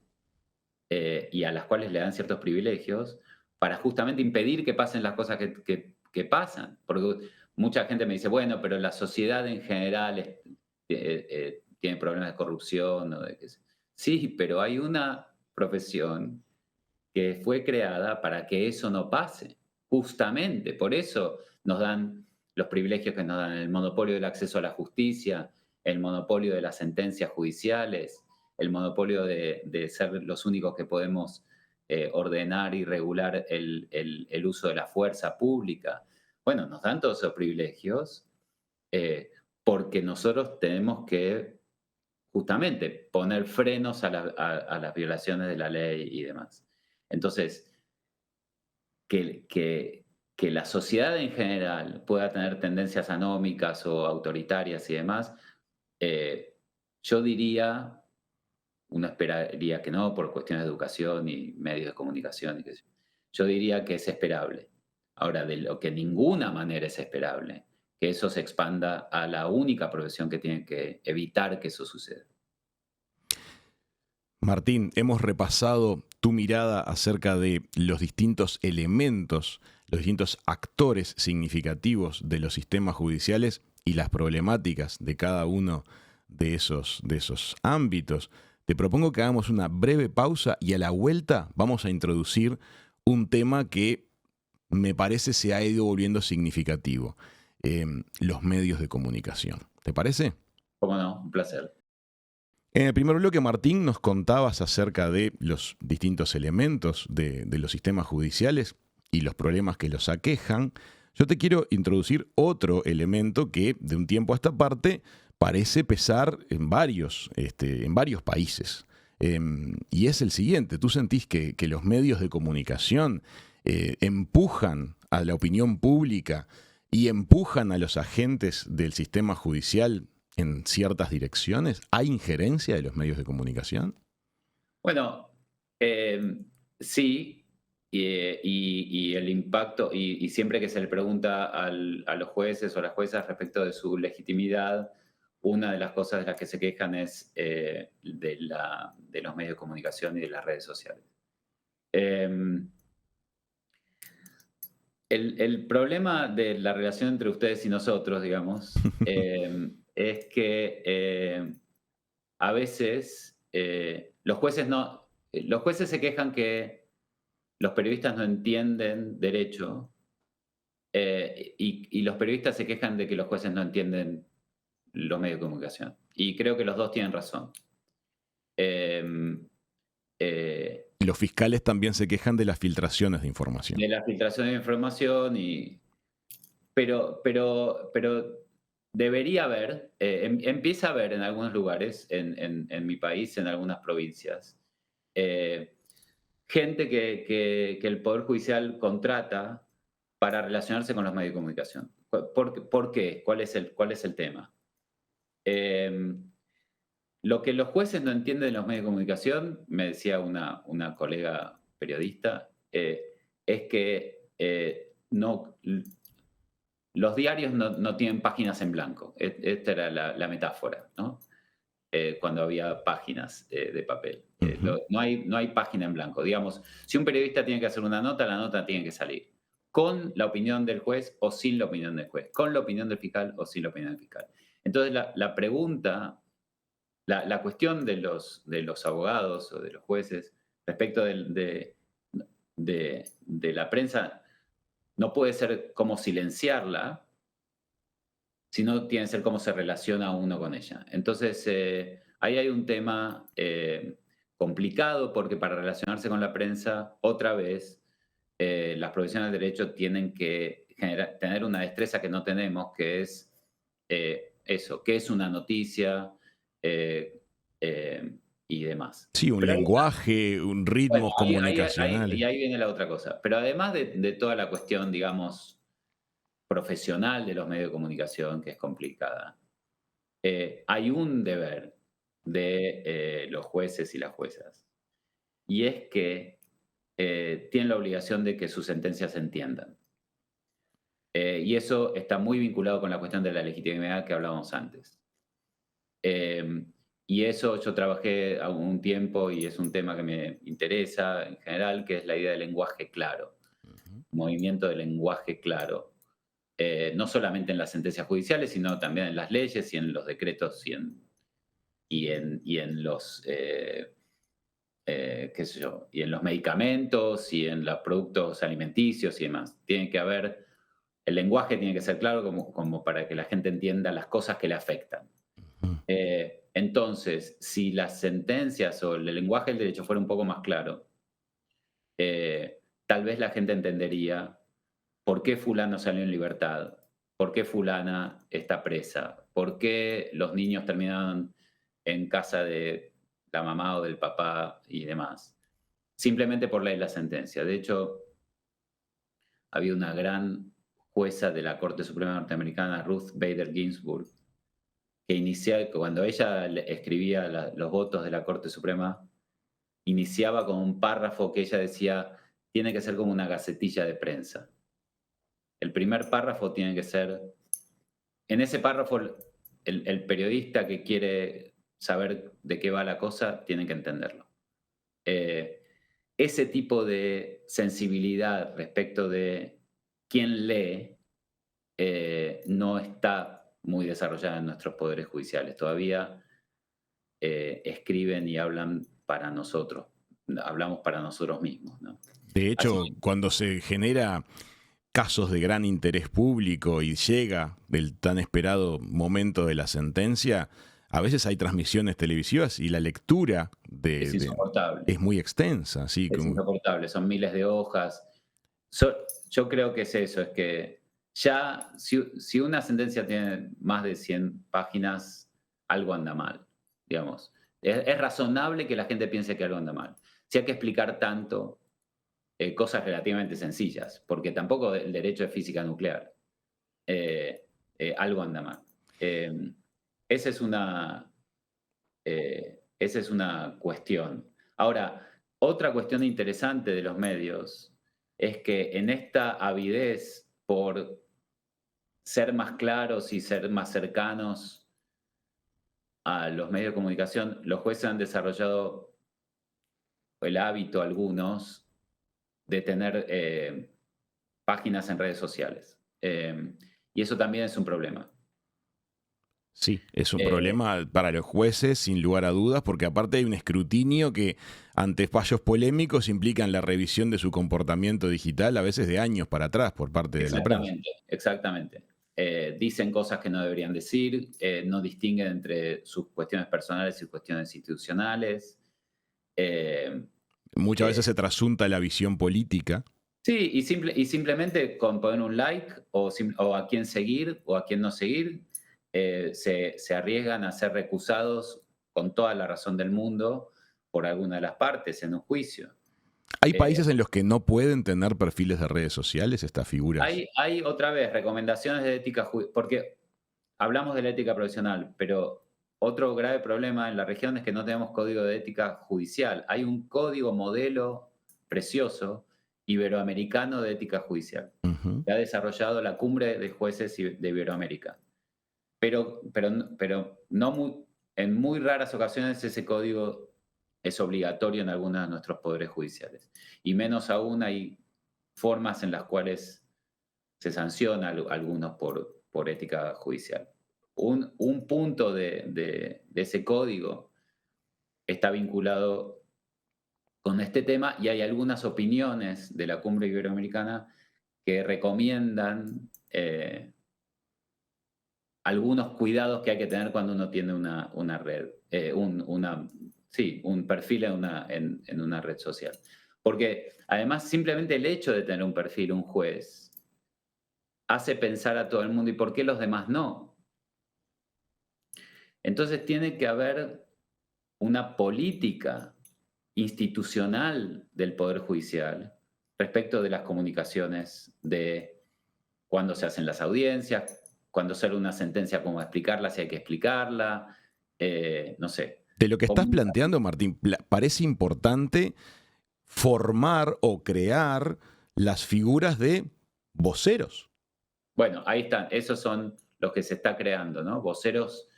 y a las cuales le dan ciertos privilegios para justamente impedir que pasen las cosas que pasan. Porque mucha gente me dice, bueno, pero la sociedad en general tiene problemas de corrupción. Sí, pero hay una profesión que fue creada para que eso no pase. Justamente, por eso nos dan los privilegios que nos dan el monopolio del acceso a la justicia, el monopolio de las sentencias judiciales, el monopolio de ser los únicos que podemos ordenar y regular el uso de la fuerza pública. Bueno, nos dan todos esos privilegios porque nosotros tenemos que justamente poner frenos a las violaciones de la ley y demás. Entonces, que la sociedad en general pueda tener tendencias anómicas o autoritarias y demás, yo diría, uno esperaría que no, por cuestiones de educación y medios de comunicación, y qué sé yo. Yo diría que es esperable. Ahora, de lo que de ninguna manera es esperable, que eso se expanda a la única profesión que tiene que evitar que eso suceda. Martín, hemos repasado tu mirada acerca de los distintos elementos, los distintos actores significativos de los sistemas judiciales y las problemáticas de cada uno de esos ámbitos. Te propongo que hagamos una breve pausa y a la vuelta vamos a introducir un tema que me parece se ha ido volviendo significativo, los medios de comunicación. ¿Te parece? ¿Cómo no? Un placer. En el primer bloque, Martín, nos contabas acerca de los distintos elementos de los sistemas judiciales y los problemas que los aquejan. Yo te quiero introducir otro elemento que de un tiempo a esta parte parece pesar en varios países. Y es el siguiente: ¿tú sentís que los medios de comunicación empujan a la opinión pública y empujan a los agentes del sistema judicial en ciertas direcciones? ¿Hay injerencia de los medios de comunicación? Bueno, sí, y el impacto, y siempre que se le pregunta a los jueces o a las juezas respecto de su legitimidad, una de las cosas de las que se quejan es de los medios de comunicación y de las redes sociales. El problema de la relación entre ustedes y nosotros, digamos, es que a veces los jueces se quejan que los periodistas no entienden derecho y los periodistas se quejan de que los jueces no entienden los medios de comunicación. Y creo que los dos tienen razón. Los fiscales también se quejan de las filtraciones de información. De la filtración de información, pero debería haber, empieza a haber en algunos lugares, en mi país, en algunas provincias, gente que el Poder Judicial contrata para relacionarse con los medios de comunicación. ¿Por qué? ¿Cuál es el tema? Lo que los jueces no entienden de los medios de comunicación, me decía una colega periodista, es que los diarios no tienen páginas en blanco. Esta era la metáfora, ¿no? Cuando había páginas de papel. No hay página en blanco. Digamos, si un periodista tiene que hacer una nota, la nota tiene que salir con la opinión del juez o sin la opinión del juez, con la opinión del fiscal o sin la opinión del fiscal. Entonces, la pregunta, la cuestión de los abogados o de los jueces respecto de la prensa no puede ser cómo silenciarla, sino tiene que ser cómo se relaciona uno con ella. Entonces, ahí hay un tema complicado, porque para relacionarse con la prensa, otra vez, las profesiones de derecho tienen que tener una destreza que no tenemos, que es eso, qué es una noticia eh, y demás. Sí, un Pero lenguaje, un bueno, ritmos y comunicacionales. ahí viene la otra cosa. Pero además de toda la cuestión, digamos, profesional de los medios de comunicación, que es complicada, hay un deber de los jueces y las juezas, y es que tienen la obligación de que sus sentencias se entiendan. Y eso está muy vinculado con la cuestión de la legitimidad que hablábamos antes. Y eso yo trabajé algún tiempo y es un tema que me interesa en general, que es la idea del lenguaje claro, Ujú. movimiento del lenguaje claro. No solamente en las sentencias judiciales, sino también en las leyes y en los decretos y en los, qué sé yo, y en los medicamentos y en los productos alimenticios y demás. Tiene que haber, el lenguaje tiene que ser claro como para que la gente entienda las cosas que le afectan. Ujú. Entonces, si las sentencias o el lenguaje del derecho fuera un poco más claro, tal vez la gente entendería por qué fulano salió en libertad, por qué fulana está presa, por qué los niños terminaron en casa de la mamá o del papá y demás. Simplemente por leer la sentencia. De hecho, había una gran jueza de la Corte Suprema Norteamericana, Ruth Bader Ginsburg, que cuando ella escribía los votos de la Corte Suprema, iniciaba con un párrafo que ella decía, tiene que ser como una gacetilla de prensa. El primer párrafo tiene que ser, en ese párrafo el periodista que quiere saber de qué va la cosa tiene que entenderlo. Eh, Ese tipo de sensibilidad respecto de quién lee no está muy desarrollada en nuestros poderes judiciales. Todavía escriben y hablan para nosotros, hablamos para nosotros mismos, ¿no? De Así hecho, cuando se genera casos de gran interés público y llega el tan esperado momento de la sentencia, a veces hay transmisiones televisivas y la lectura es insoportable. es muy extensa, así Es como insoportable, son miles de hojas. Yo creo que es eso, es que ya si una sentencia tiene más de 100 páginas, algo anda mal, digamos. Es razonable que la gente piense que algo anda mal. Si hay que explicar tanto cosas relativamente sencillas, porque tampoco el derecho es física nuclear, algo anda mal. Eh, esa es una, esa es una cuestión. Ahora, otra cuestión interesante de los medios es que en esta avidez por ser más claros y ser más cercanos a los medios de comunicación, los jueces han desarrollado el hábito, algunos, de tener páginas en redes sociales. Y eso también es un problema. sí, es un Eh, problema para los jueces, sin lugar a dudas, porque aparte hay un escrutinio que ante fallos polémicos implican la revisión de su comportamiento digital, a veces de años para atrás, por parte de la prensa. Exactamente, exactamente. Dicen cosas que no deberían decir, no distinguen entre sus cuestiones personales y cuestiones institucionales. Eh, Muchas eh, veces se trasunta la visión política. sí, y simplemente con poner un like o a quién seguir o a quién no seguir, se arriesgan a ser recusados con toda la razón del mundo por alguna de las partes en un juicio. Hay Eh, países en los que no pueden tener perfiles de redes sociales, estas figuras. hay otra vez recomendaciones de ética, porque hablamos de la ética profesional, pero otro grave problema en la región es que no tenemos código de ética judicial. Hay un código modelo precioso iberoamericano de ética judicial Ujú. que ha desarrollado la cumbre de jueces de Iberoamérica. Pero no en muy raras ocasiones ese código es obligatorio en algunos de nuestros poderes judiciales. Y menos aún hay formas en las cuales se sanciona a algunos por ética judicial. Un punto de ese código está vinculado con este tema y hay algunas opiniones de la Cumbre Iberoamericana que recomiendan algunos cuidados que hay que tener cuando uno tiene una red, sí, un perfil en una red social. Porque además simplemente el hecho de tener un perfil, un juez, hace pensar a todo el mundo, ¿y por qué los demás no? Entonces tiene que haber una política institucional del Poder Judicial respecto de las comunicaciones, de cuándo se hacen las audiencias, cuándo sale una sentencia, cómo explicarla, si hay que explicarla, no sé. De lo que estás planteando, Martín, parece importante formar o crear las figuras de voceros. Bueno, ahí están, esos son los que se está creando, ¿no? Voceros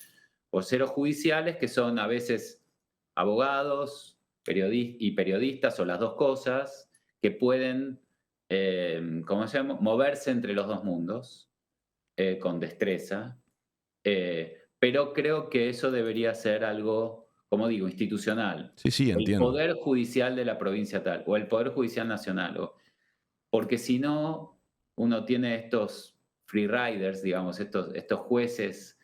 judiciales que son a veces abogados y periodistas o las dos cosas que pueden, ¿cómo se llama? Moverse entre los dos mundos con destreza. Pero creo que eso debería ser algo, como digo, institucional. Sí, El entiendo. Poder Judicial de la provincia tal, o el Poder Judicial Nacional. Porque si no, uno tiene estos free riders, digamos, estos jueces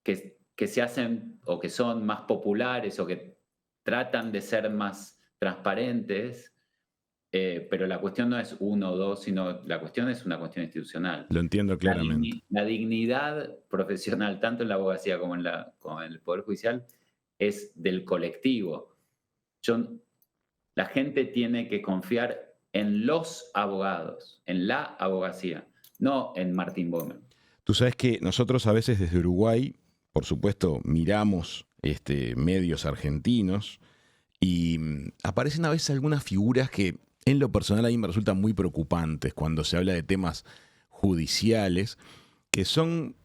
que se hacen o que son más populares o que tratan de ser más transparentes, pero la cuestión no es uno o dos, sino la cuestión es una cuestión institucional. Lo entiendo claramente. La dignidad profesional, tanto en la abogacía como en el Poder Judicial, es del colectivo. La gente tiene que confiar en los abogados, en la abogacía, no en Martín Bomer. Tú sabes que nosotros a veces desde Uruguay, por supuesto, miramos medios argentinos y aparecen a veces algunas figuras que en lo personal a mí me resultan muy preocupantes cuando se habla de temas judiciales, que son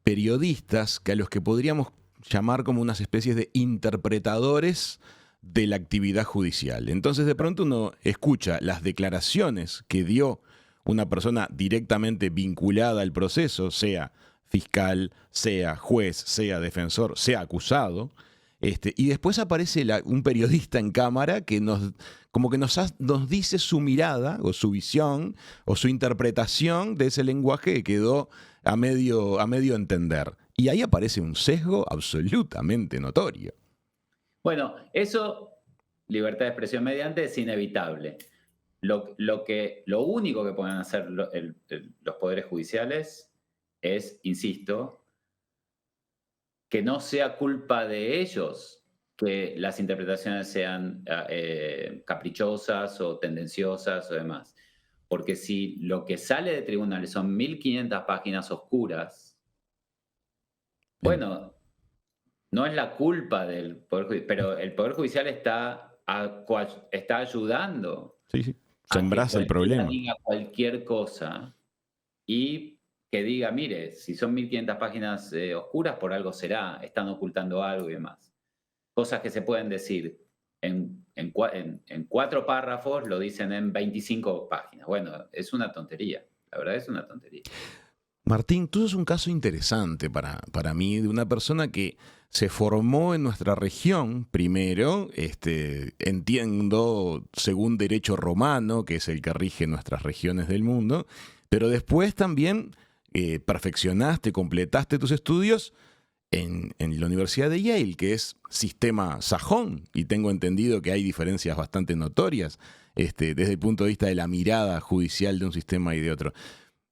periodistas que a los que podríamos llamar como unas especies de interpretadores de la actividad judicial. Entonces de pronto uno escucha las declaraciones que dio una persona directamente vinculada al proceso, sea fiscal, sea juez, sea defensor, sea acusado, y después aparece un periodista en cámara que nos dice su mirada o su visión o su interpretación de ese lenguaje que quedó a medio entender. Y ahí aparece un sesgo absolutamente notorio. Bueno, eso, libertad de expresión mediante, es inevitable. Lo único que pueden hacer los poderes judiciales es, insisto, que no sea culpa de ellos que las interpretaciones sean caprichosas o tendenciosas o demás. Porque si lo que sale de tribunales son 1.500 páginas oscuras, bueno, no es la culpa del Poder Judicial, pero el Poder Judicial está ayudando. Sí. Sembrás el problema. Diga cualquier cosa y que diga, mire, si son 1.500 páginas oscuras, por algo será, están ocultando algo y demás. Cosas que se pueden decir en 4 párrafos, lo dicen en 25 páginas. Bueno, es una tontería, la verdad es una tontería. Martín, tú sos un caso interesante para mí, de una persona que se formó en nuestra región, primero, entiendo, según derecho romano, que es el que rige nuestras regiones del mundo, pero después también perfeccionaste, completaste tus estudios en la Universidad de Yale, que es sistema sajón, y tengo entendido que hay diferencias bastante notorias desde el punto de vista de la mirada judicial de un sistema y de otro.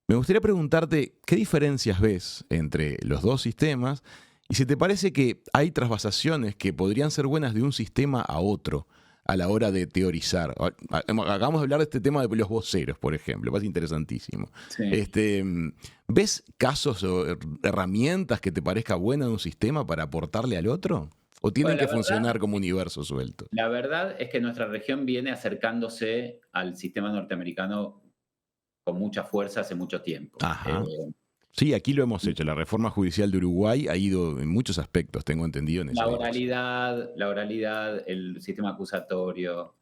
Me gustaría preguntarte, ¿qué diferencias ves entre los dos sistemas? Y si te parece que hay trasvasaciones que podrían ser buenas de un sistema a otro a la hora de teorizar. Acabamos de hablar de este tema de los voceros, por ejemplo, es interesantísimo. Sí. ¿Ves casos o herramientas que te parezca buena de un sistema para aportarle al otro? ¿O tienen que funcionar como universo suelto? La verdad es que nuestra región viene acercándose al sistema norteamericano con mucha fuerza hace mucho tiempo. Ajá. Sí, aquí lo hemos hecho. La reforma judicial de Uruguay ha ido en muchos aspectos, tengo entendido. En la oralidad, el sistema acusatorio.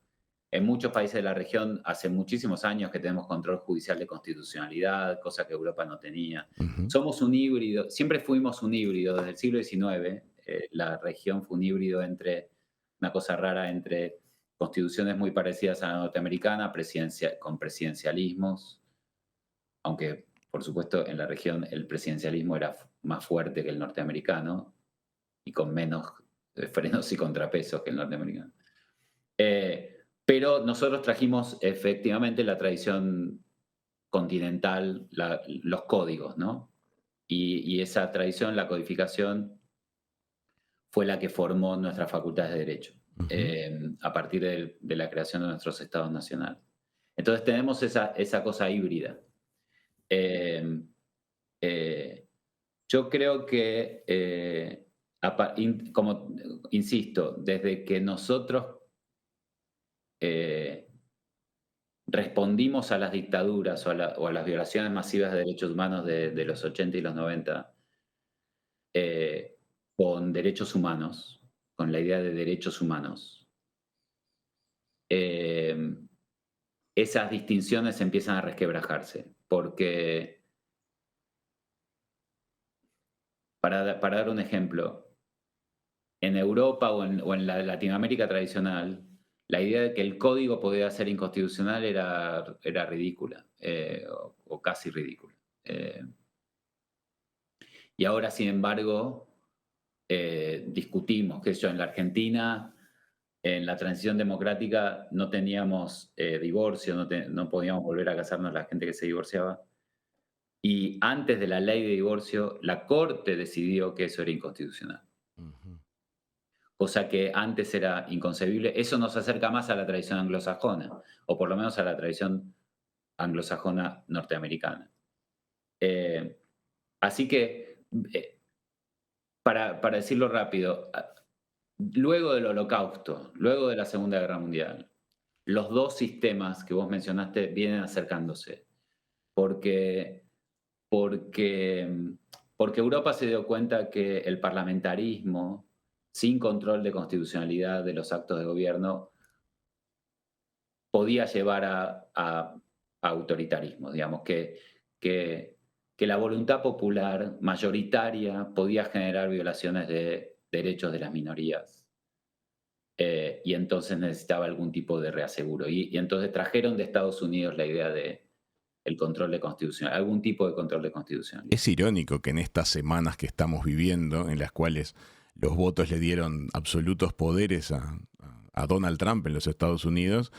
En muchos países de la región hace muchísimos años que tenemos control judicial de constitucionalidad, cosa que Europa no tenía. Uh-huh. Somos un híbrido, siempre fuimos un híbrido desde el siglo XIX. La región fue un híbrido una cosa rara entre constituciones muy parecidas a la norteamericana, con presidencialismos, aunque por supuesto en la región el presidencialismo era más fuerte que el norteamericano y con menos frenos y contrapesos que el norteamericano. Pero nosotros trajimos efectivamente la tradición continental, los códigos, ¿no? y esa tradición, la codificación, fue la que formó nuestras facultades de Derecho, Ujú. a partir de la creación de nuestros estados nacionales. Entonces tenemos esa cosa híbrida. Eh, eh, yo creo que, como insisto, desde que nosotros eh, respondimos a las dictaduras o a las violaciones masivas de derechos humanos de los 80 y los 90, eh, con derechos humanos, con la idea de derechos humanos, eh, esas distinciones empiezan a resquebrajarse, porque, para dar un ejemplo, en Europa o en la Latinoamérica tradicional, la idea de que el código podía ser inconstitucional era ridícula, o casi ridícula. Y ahora, sin embargo, discutimos, qué sé yo, en la Argentina, en la transición democrática no teníamos divorcio, no podíamos volver a casarnos la gente que se divorciaba. Y antes de la ley de divorcio, la Corte decidió que eso era inconstitucional, Ujú. cosa que antes era inconcebible. Eso nos acerca más a la tradición anglosajona, o por lo menos a la tradición anglosajona norteamericana. Eh, Así que, para decirlo rápido, luego del Holocausto, luego de la Segunda Guerra Mundial, los dos sistemas que vos mencionaste vienen acercándose, porque, porque, porque Europa se dio cuenta que el parlamentarismo, sin control de constitucionalidad de los actos de gobierno, podía llevar a autoritarismo, digamos, que, que la voluntad popular mayoritaria podía generar violaciones de derechos de las minorías. Y entonces necesitaba algún tipo de reaseguro. Y entonces trajeron de Estados Unidos la idea de el control de constitución, algún tipo de control de constitucionalidad. Es irónico que en estas semanas que estamos viviendo, en las cuales los votos le dieron absolutos poderes a Donald Trump en los Estados Unidos,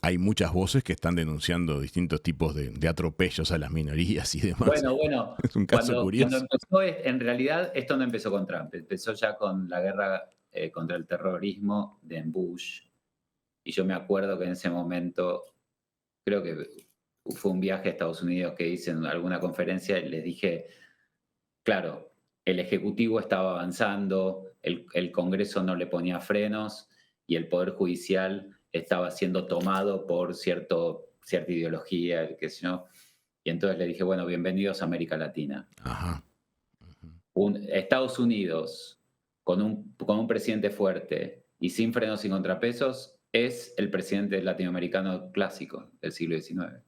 hay muchas voces que están denunciando distintos tipos de atropellos a las minorías y demás. Bueno, Es un caso cuando curioso. empezó, en realidad esto no empezó con Trump, empezó ya con la guerra contra el terrorismo de Bush. Y yo me acuerdo que en ese momento, creo que fue un viaje a Estados Unidos que hice en alguna conferencia y les dije, claro, el Ejecutivo estaba avanzando, el Congreso no le ponía frenos y el Poder Judicial estaba siendo tomado por cierta ideología, qué sé yo. Y entonces le dije, bueno, bienvenidos a América Latina. Ajá. Estados Unidos, con un presidente fuerte y sin frenos y contrapesos, es el presidente latinoamericano clásico del siglo XIX.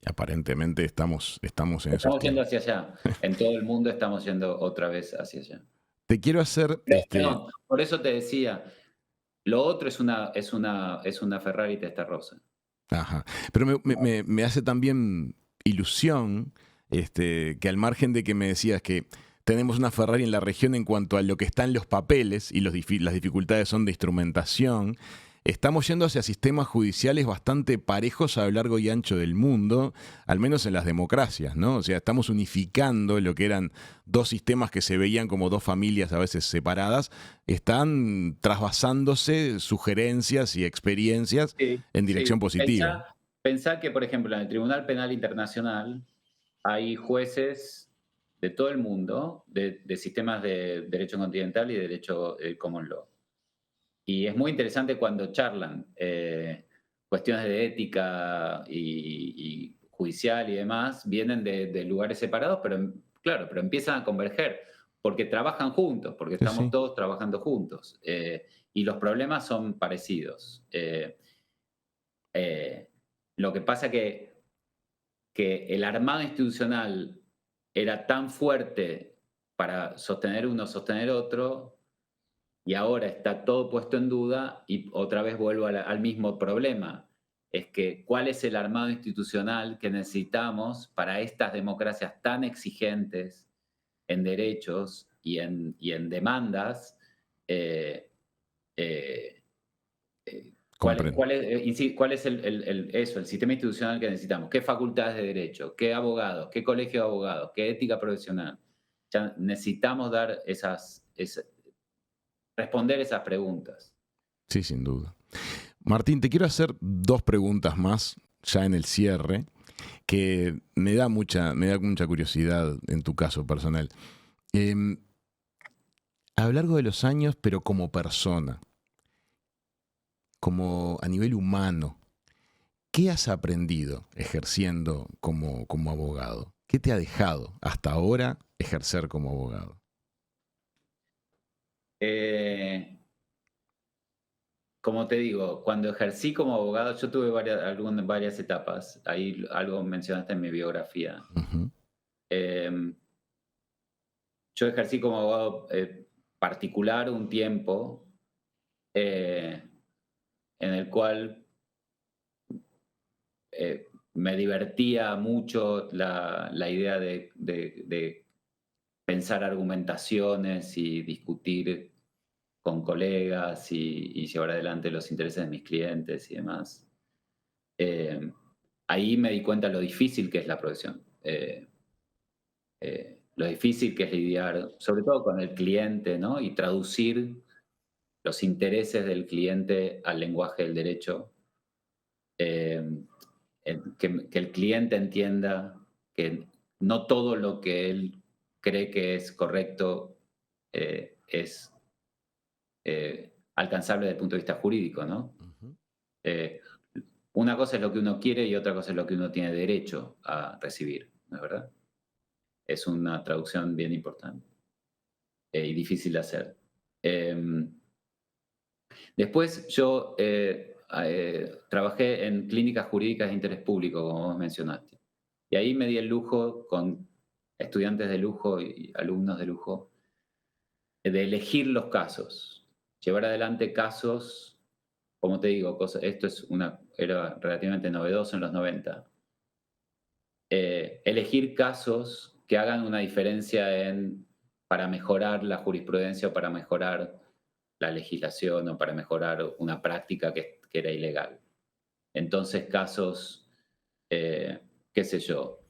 Aparentemente estamos en esos Estamos yendo tiempos. hacia allá. En todo el mundo estamos yendo otra vez hacia allá. Te quiero hacer, Perdón, por eso te decía, lo otro es una Ferrari Testarossa. ajá. Pero me hace también ilusión que al margen de que me decías que tenemos una Ferrari en la región en cuanto a lo que está en los papeles y las dificultades son de instrumentación, estamos yendo hacia sistemas judiciales bastante parejos a lo largo y ancho del mundo, al menos en las democracias, ¿no? O sea, estamos unificando lo que eran dos sistemas que se veían como dos familias a veces separadas, están trasvasándose sugerencias y experiencias Sí, en dirección sí. positiva. Pensá que, por ejemplo, en el Tribunal Penal Internacional hay jueces de todo el mundo, de sistemas de derecho continental y de derecho common law. Y es muy interesante cuando charlan cuestiones de ética y judicial y demás, vienen de lugares separados, pero claro, pero empiezan a converger, porque trabajan juntos, porque Sí, estamos sí. todos trabajando juntos, y los problemas son parecidos. Eh, lo que pasa que el armado institucional era tan fuerte para sostener uno, sostener otro, y ahora está todo puesto en duda y otra vez vuelvo al mismo problema. Es que, ¿cuál es el armado institucional que necesitamos para estas democracias tan exigentes en derechos y en demandas? eh, eh, Comprendo. ¿Cuál es el sistema institucional que necesitamos? ¿Qué facultades de derecho? ¿Qué abogados? ¿Qué colegio de abogados? ¿Qué ética profesional? Ya necesitamos responder esas preguntas. Sí, sin duda. Martín, te quiero hacer dos preguntas más ya en el cierre, que me da mucha curiosidad en tu caso personal. Em, a lo largo de los años, pero como persona, como a nivel humano, ¿qué has aprendido ejerciendo como abogado? ¿Qué te ha dejado hasta ahora ejercer como abogado? Como te digo, cuando ejercí como abogado, yo tuve varias etapas. Ahí algo mencionaste en mi biografía. Ujú. Em, yo ejercí como abogado particular un tiempo eh, en el cual me divertía mucho la idea de pensar argumentaciones y discutir con colegas y llevar adelante los intereses de mis clientes y demás. Eh, Ahí me di cuenta lo difícil que es la profesión, lo difícil que es lidiar, sobre todo con el cliente, ¿no? Y traducir los intereses del cliente al lenguaje del derecho. eh, que el cliente entienda que no todo lo que él cree que es correcto es alcanzable desde el punto de vista jurídico, ¿no? Ujú. Eh, una cosa es lo que uno quiere y otra cosa es lo que uno tiene derecho a recibir, ¿no es verdad? Es una traducción bien importante y difícil de hacer. Em, Después yo trabajé en clínicas jurídicas de interés público, como vos mencionaste. Y ahí me di el lujo, con estudiantes de lujo y alumnos de lujo, de elegir los casos, llevar adelante casos, como te digo, era relativamente novedoso en los 90. Elegir casos que hagan una diferencia para mejorar la jurisprudencia o para mejorar la legislación o para mejorar una práctica que era ilegal. Entonces, casos, qué sé yo,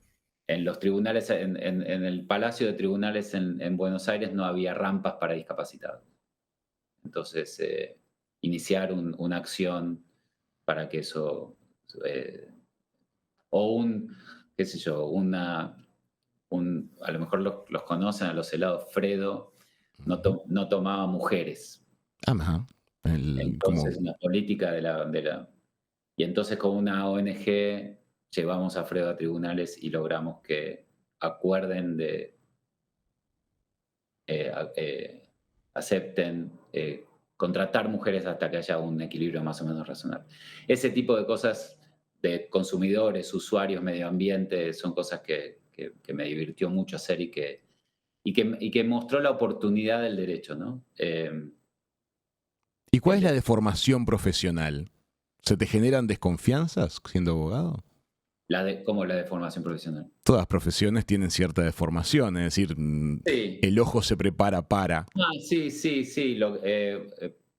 en los tribunales, en el Palacio de Tribunales en Buenos Aires no había rampas para discapacitados. Entonces, iniciar una acción para que eso, eh, o qué sé yo, a lo mejor los conocen a los helados Fredo, Ujú. no tomaba mujeres. Ajá. Como, Entonces, una política y entonces con una ONG llevamos a Fredo a tribunales y logramos que acuerden acepten contratar mujeres hasta que haya un equilibrio más o menos razonable. Ese tipo de cosas de consumidores, usuarios, medio ambiente, son cosas que me divirtió mucho hacer y que mostró la oportunidad del derecho, ¿no? ¿y cuál El es la de- deformación profesional? ¿Se te generan desconfianzas siendo abogado? como la de formación profesional. Todas profesiones tienen cierta deformación, es decir, Sí, el ojo se prepara para. sí, sí, sí.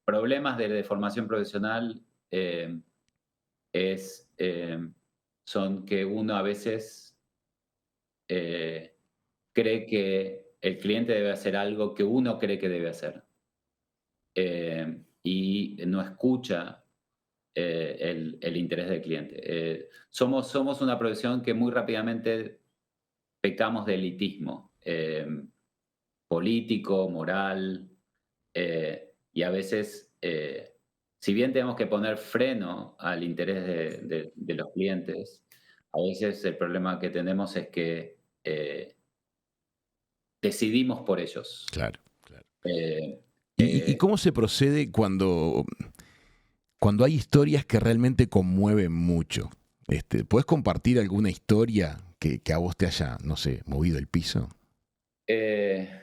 Problemas de formación profesional eh, es, son que uno a veces cree que el cliente debe hacer algo que uno cree que debe hacer y no escucha el interés del cliente. Somos una profesión que muy rápidamente pecamos de elitismo político, moral, y a veces, si bien tenemos que poner freno al interés de los clientes, a veces el problema que tenemos es que decidimos por ellos. Claro, claro. Eh, ¿Y eh, cómo se procede cuando hay historias que realmente conmueven mucho? ¿Puedes compartir alguna historia que a vos te haya, no sé, movido el piso? eh,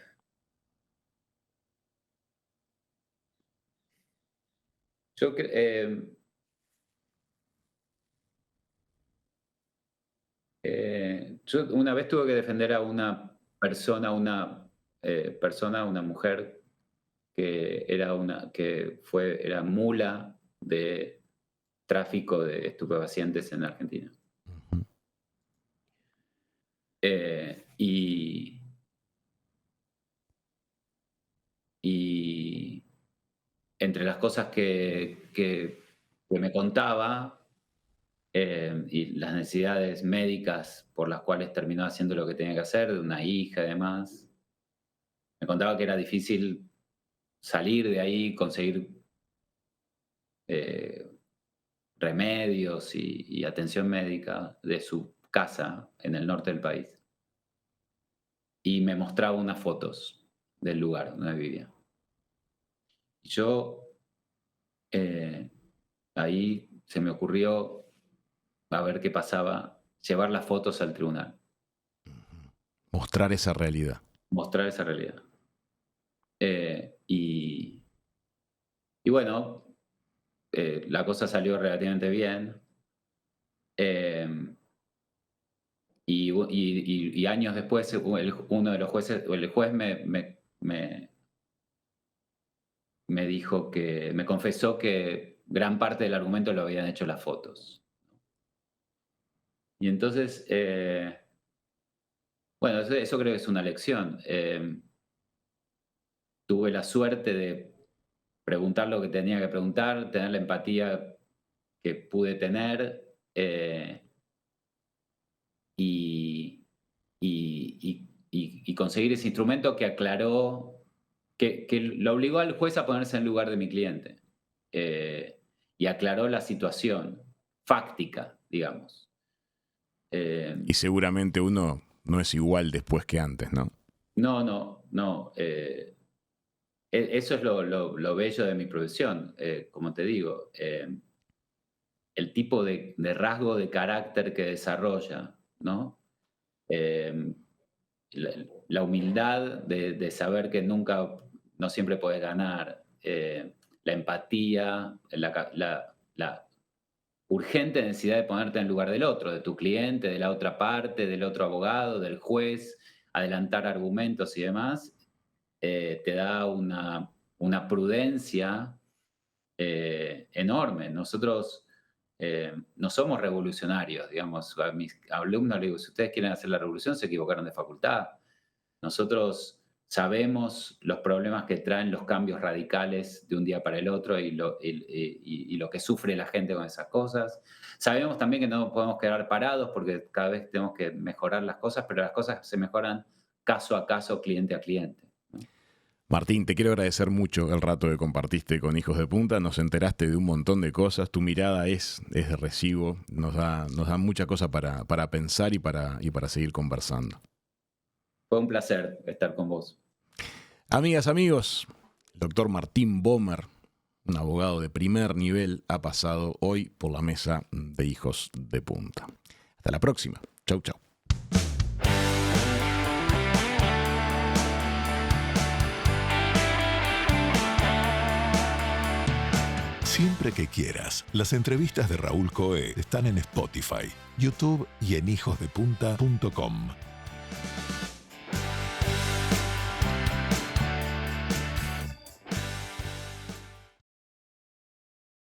yo, cre- yo una vez tuve que defender a una mujer que era mula tráfico de estupefacientes en Argentina. Ujú. Y entre las cosas que me contaba y las necesidades médicas por las cuales terminó haciendo lo que tenía que hacer, de una hija y demás, me contaba que era difícil salir de ahí, conseguir remedios y atención médica de su casa en el norte del país. Y me mostraba unas fotos del lugar donde vivía. Yo, ahí se me ocurrió, a ver qué pasaba, llevar las fotos al tribunal. Mostrar esa realidad. Mostrar esa realidad. Y bueno, la cosa salió relativamente bien. Y años después, uno de los jueces, el juez me dijo que, me confesó que gran parte del argumento lo habían hecho las fotos. Y entonces, bueno, eso creo que es una lección. Tuve la suerte de preguntar lo que tenía que preguntar, tener la empatía que pude tener y conseguir ese instrumento que aclaró, que lo obligó al juez a ponerse en lugar de mi cliente y aclaró la situación fáctica, digamos. Y seguramente uno no es igual después que antes, ¿no? No. Eso es lo bello de mi profesión, como te digo. El tipo de rasgo de carácter que desarrolla, ¿no? La humildad de saber que no siempre puedes ganar, la empatía, la urgente necesidad de ponerte en lugar del otro, de tu cliente, de la otra parte, del otro abogado, del juez, adelantar argumentos y demás, te da una prudencia enorme. Nosotros no somos revolucionarios, digamos. A mis alumnos les digo, si ustedes quieren hacer la revolución, se equivocaron de facultad. Nosotros sabemos los problemas que traen los cambios radicales de un día para el otro y lo que sufre la gente con esas cosas. Sabemos también que no podemos quedar parados porque cada vez tenemos que mejorar las cosas, pero las cosas se mejoran caso a caso, cliente a cliente. Martín, te quiero agradecer mucho el rato que compartiste con Hijos de Punta. Nos enteraste de un montón de cosas. Tu mirada es de recibo. Nos da mucha cosa para pensar y para seguir conversando. Fue un placer estar con vos. Amigas, amigos, el doctor Martín Bomer, un abogado de primer nivel, ha pasado hoy por la mesa de Hijos de Punta. Hasta la próxima. Chau, chau. Siempre que quieras, las entrevistas de Raúl Coe están en Spotify, YouTube y en hijosdepunta.com.